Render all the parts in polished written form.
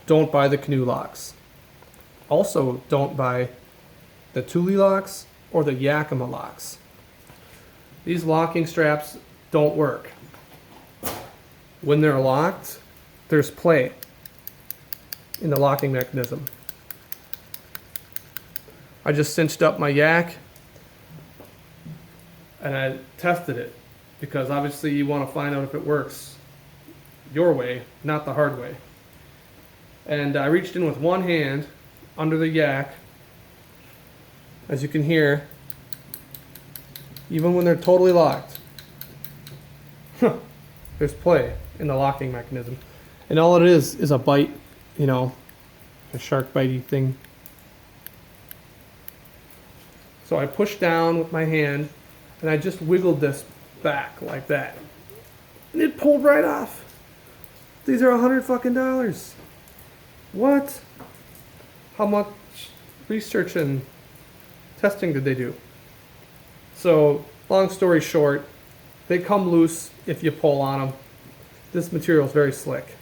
don't buy the Kanulocks. Also, don't buy the Thule locks or the Yakima locks. These locking straps don't work. When they're locked, there's play in the locking mechanism. I just cinched up my yak and I tested it because obviously you want to find out if it works your way, not the hard way. And I reached in with one hand under the yak. As you can hear, even when they're totally locked, there's play in the locking mechanism. And all it is a bite, you know, a shark bitey thing. So I pushed down with my hand and I just wiggled this back like that. And it pulled right off. These are $100 fucking. What? How much research and testing did they do? So, long story short, they come loose if you pull on them. This material is very slick.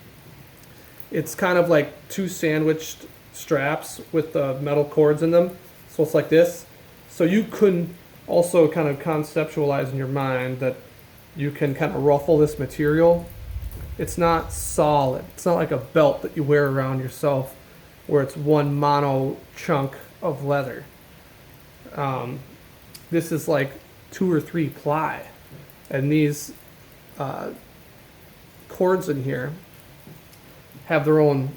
It's kind of like two sandwiched straps with metal cords in them. So it's like this. So you can also kind of conceptualize in your mind that you can kind of ruffle this material. It's not solid. It's not like a belt that you wear around yourself where it's one mono chunk of leather. This is like 2 or 3 ply. And these cords in here have their own,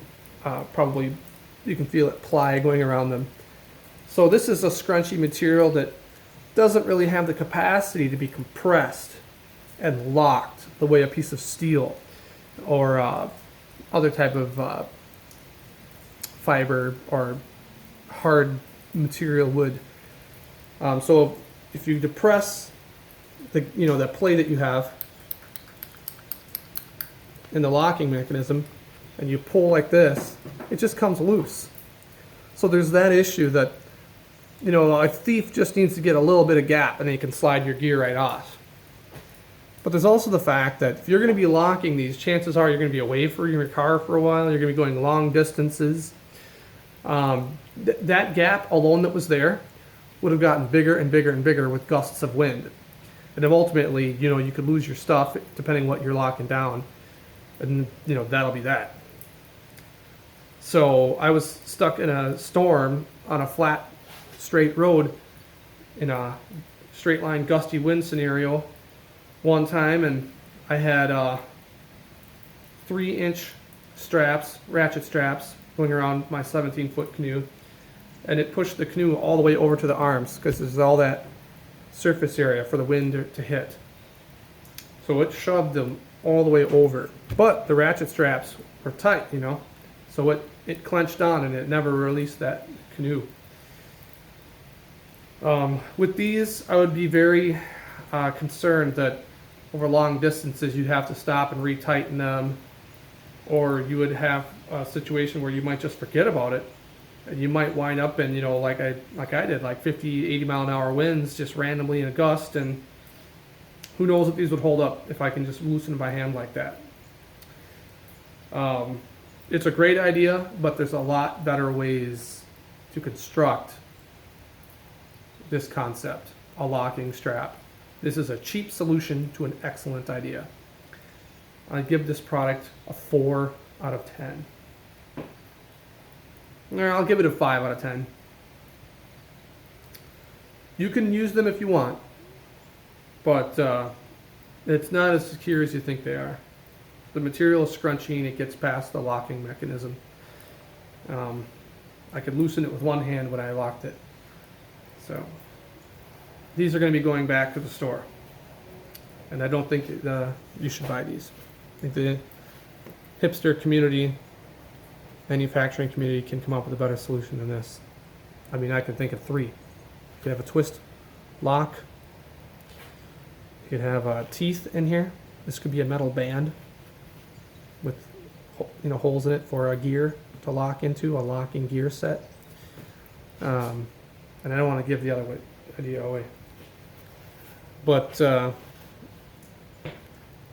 probably, you can feel it, ply going around them. So this is a scrunchy material that doesn't really have the capacity to be compressed and locked the way a piece of steel or other type of fiber or hard material would. So if you depress the play that you have in the locking mechanism and you pull like this, it just comes loose. So there's that issue that, you know, a thief just needs to get a little bit of gap and then you can slide your gear right off. But there's also the fact that if you're going to be locking these, chances are you're going to be away from your car for a while. You're going to be going long distances. That gap alone that was there would have gotten bigger and bigger and bigger with gusts of wind. And then ultimately, you know, you could lose your stuff depending what you're locking down. And, you know, that'll be that. So I was stuck in a storm on a flat, straight road in a straight line gusty wind scenario one time, and I had 3-inch straps, ratchet straps, going around my 17-foot canoe, and it pushed the canoe all the way over to the arms because there's all that surface area for the wind to hit. So it shoved them all the way over, but the ratchet straps were tight, you know, so it clenched on and it never released that canoe. With these, I would be very concerned that over long distances you'd have to stop and retighten them, or you would have a situation where you might just forget about it and you might wind up in, you know, like I did, like 50, 80 mile an hour winds just randomly in a gust, and who knows if these would hold up if I can just loosen my hand like that. It's a great idea, but there's a lot better ways to construct this concept, a locking strap. This is a cheap solution to an excellent idea. I give this product a 4 out of 10. I'll give it a 5 out of 10. You can use them if you want, but it's not as secure as you think they are. The material is scrunchy and it gets past the locking mechanism. I could loosen it with one hand when I locked it. So these are going to be going back to the store, and I don't think you should buy these. I think the hipster community, manufacturing community, can come up with a better solution than this. I mean, I can think of 3. You could have a twist lock. You could have teeth in here. This could be a metal band with, you know, holes in it for a gear to lock into, a locking gear set. And I don't want to give the other idea away. But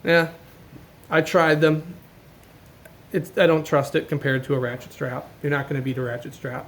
yeah, I tried them. I don't trust it compared to a ratchet strap. You're not going to beat a ratchet strap.